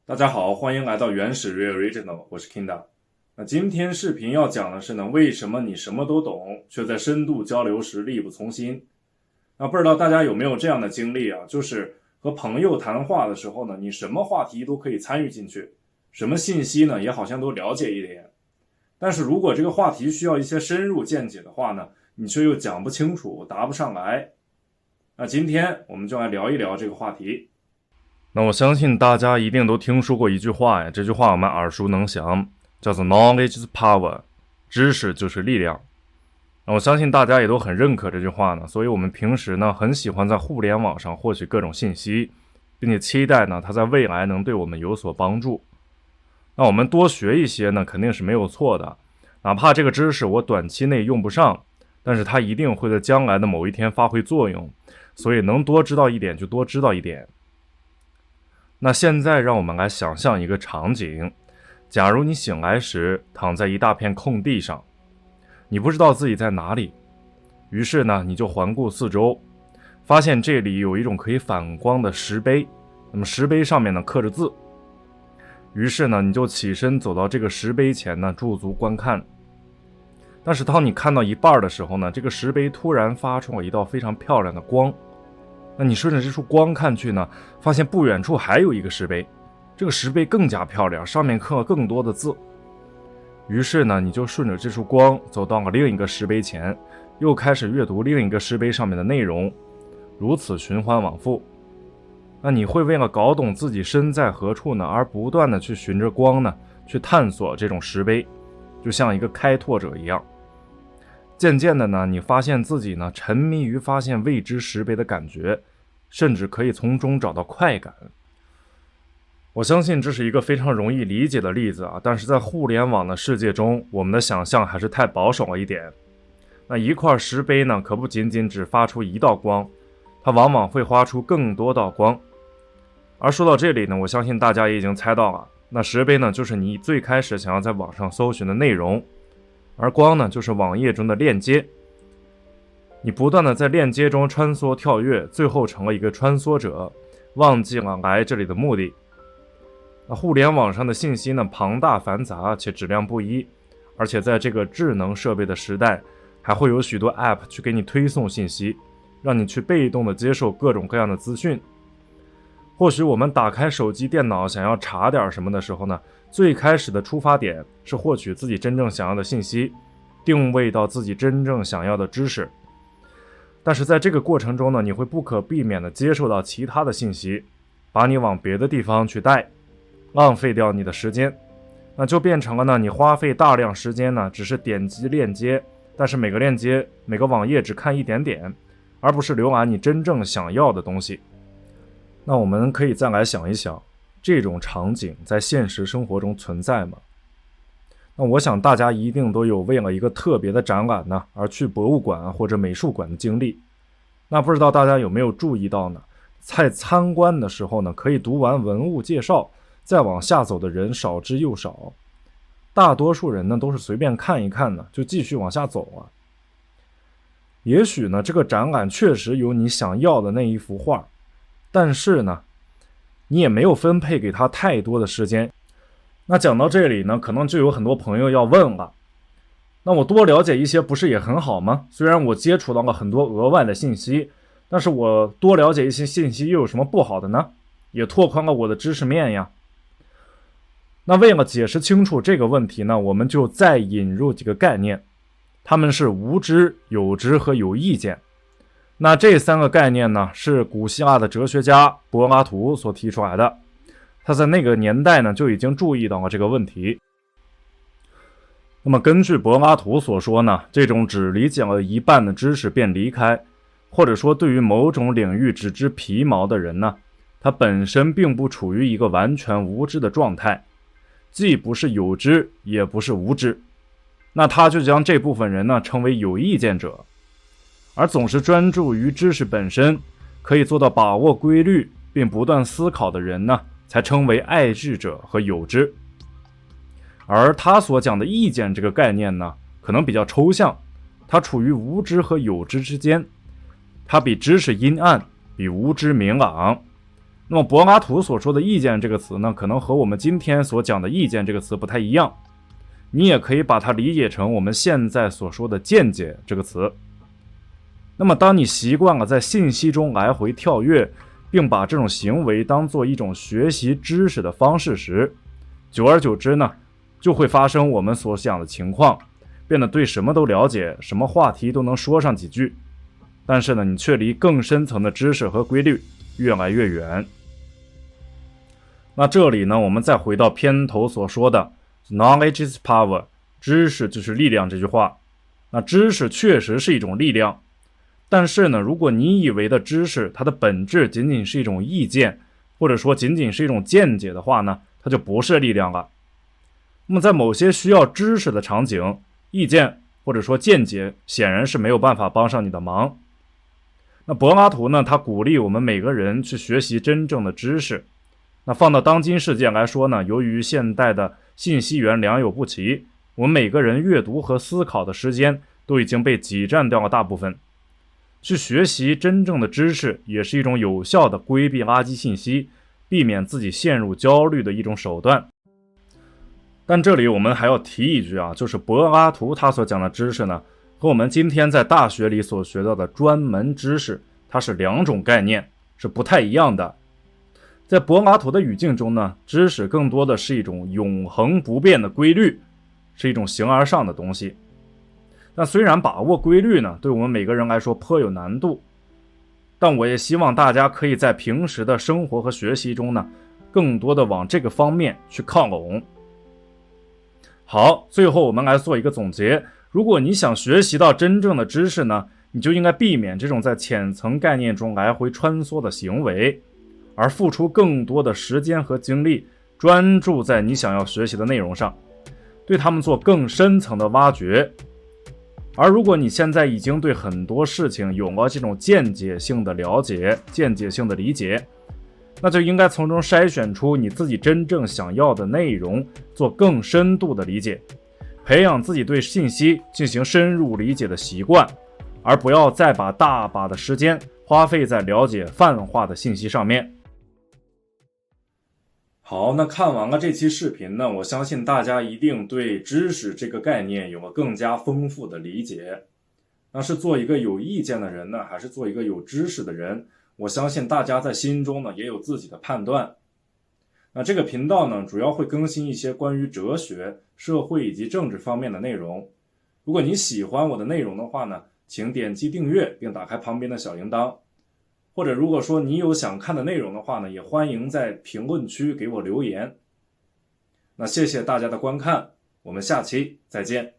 大家好，欢迎来到原始 Real Original， 我是 Kinda。那今天视频要讲的是呢，为什么你什么都懂，却在深度交流时力不从心？那不知道大家有没有这样的经历啊？就是和朋友谈话的时候呢，你什么话题都可以参与进去，什么信息呢也好像都了解一点，但是如果这个话题需要一些深入见解的话呢，你却又讲不清楚，答不上来。那今天我们就来聊一聊这个话题。那我相信大家一定都听说过一句话呀，这句话我们耳熟能详，叫做 Knowledge is power， 知识就是力量。那我相信大家也都很认可这句话呢，所以我们平时呢很喜欢在互联网上获取各种信息，并且期待呢它在未来能对我们有所帮助。那我们多学一些呢肯定是没有错的，哪怕这个知识我短期内用不上，但是它一定会在将来的某一天发挥作用，所以能多知道一点就多知道一点。那现在让我们来想象一个场景，假如你醒来时躺在一大片空地上，你不知道自己在哪里，于是呢你就环顾四周，发现这里有一种可以反光的石碑，那么石碑上面呢刻着字，于是呢你就起身走到这个石碑前呢驻足观看。但是当你看到一半的时候呢，这个石碑突然发出了一道非常漂亮的光，那你顺着这束光看去呢，发现不远处还有一个石碑，这个石碑更加漂亮，上面刻了更多的字。于是呢，你就顺着这束光走到了另一个石碑前，又开始阅读另一个石碑上面的内容，如此循环往复。那你会为了搞懂自己身在何处呢，而不断的去循着光呢，去探索这种石碑，就像一个开拓者一样。渐渐的呢，你发现自己呢沉迷于发现未知石碑的感觉，甚至可以从中找到快感。我相信这是一个非常容易理解的例子啊，但是在互联网的世界中，我们的想象还是太保守了一点。那一块石碑呢，可不仅仅只发出一道光，它往往会发出更多道光。而说到这里呢，我相信大家也已经猜到了，那石碑呢，就是你最开始想要在网上搜寻的内容。而光呢，就是网页中的链接，你不断的在链接中穿梭跳跃，最后成了一个穿梭者，忘记了来这里的目的。互联网上的信息呢，庞大繁杂且质量不一，而且在这个智能设备的时代，还会有许多 App 去给你推送信息，让你去被动的接受各种各样的资讯。或许我们打开手机电脑想要查点什么的时候呢，最开始的出发点是获取自己真正想要的信息，定位到自己真正想要的知识。但是在这个过程中呢，你会不可避免的接受到其他的信息，把你往别的地方去带，浪费掉你的时间。那就变成了呢，你花费大量时间呢，只是点击链接，但是每个链接每个网页只看一点点，而不是浏览你真正想要的东西。那我们可以再来想一想，这种场景在现实生活中存在吗？那我想大家一定都有为了一个特别的展览呢，而去博物馆或者美术馆的经历。那不知道大家有没有注意到呢，在参观的时候呢，可以读完文物介绍再往下走的人少之又少，大多数人呢都是随便看一看呢就继续往下走了。也许呢这个展览确实有你想要的那一幅画，但是呢你也没有分配给他太多的时间。那讲到这里呢，可能就有很多朋友要问了，那我多了解一些不是也很好吗？虽然我接触到了很多额外的信息，但是我多了解一些信息又有什么不好的呢？也拓宽了我的知识面呀。那为了解释清楚这个问题呢，我们就再引入几个概念，它们是无知、有知和有意见。那这三个概念呢，是古希腊的哲学家柏拉图所提出来的，他在那个年代呢就已经注意到了这个问题。那么根据柏拉图所说呢，这种只理解了一半的知识便离开，或者说对于某种领域只知皮毛的人呢，他本身并不处于一个完全无知的状态，既不是有知也不是无知，那他就将这部分人呢称为有意见者。而总是专注于知识本身，可以做到把握规律并不断思考的人呢，才称为爱智者和有知。而他所讲的意见这个概念呢，可能比较抽象，它处于无知和有知之间，它比知识阴暗，比无知明朗。那么柏拉图所说的意见这个词呢，可能和我们今天所讲的意见这个词不太一样，你也可以把它理解成我们现在所说的见解这个词。那么当你习惯了在信息中来回跳跃，并把这种行为当作一种学习知识的方式时，久而久之呢，就会发生我们所想的情况，变得对什么都了解，什么话题都能说上几句，但是呢，你却离更深层的知识和规律越来越远。那这里呢，我们再回到片头所说的 Knowledge is power， 知识就是力量这句话。那知识确实是一种力量，但是呢，如果你以为的知识它的本质仅仅是一种意见，或者说仅仅是一种见解的话呢，它就不是力量了。那么在某些需要知识的场景，意见或者说见解显然是没有办法帮上你的忙。那柏拉图呢，他鼓励我们每个人去学习真正的知识。那放到当今世界来说呢，由于现代的信息源良莠不齐，我们每个人阅读和思考的时间都已经被挤占掉了大部分。去学习真正的知识也是一种有效的规避垃圾信息，避免自己陷入焦虑的一种手段。但这里我们还要提一句啊，就是柏拉图他所讲的知识呢，和我们今天在大学里所学到的专门知识，它是两种概念，是不太一样的。在柏拉图的语境中呢，知识更多的是一种永恒不变的规律，是一种形而上的东西。但虽然把握规律呢，对我们每个人来说颇有难度，但我也希望大家可以在平时的生活和学习中呢，更多的往这个方面去靠拢。好，最后我们来做一个总结。如果你想学习到真正的知识呢，你就应该避免这种在浅层概念中来回穿梭的行为，而付出更多的时间和精力，专注在你想要学习的内容上，对他们做更深层的挖掘。而如果你现在已经对很多事情有了这种见解性的了解、见解性的理解，那就应该从中筛选出你自己真正想要的内容，做更深度的理解，培养自己对信息进行深入理解的习惯，而不要再把大把的时间花费在了解泛化的信息上面。好，那看完了这期视频呢，我相信大家一定对知识这个概念有了更加丰富的理解。那是做一个有意见的人呢，还是做一个有知识的人？我相信大家在心中呢也有自己的判断。那这个频道呢，主要会更新一些关于哲学、社会以及政治方面的内容。如果你喜欢我的内容的话呢，请点击订阅并打开旁边的小铃铛。或者如果说你有想看的内容的话呢，也欢迎在评论区给我留言。那谢谢大家的观看，我们下期再见。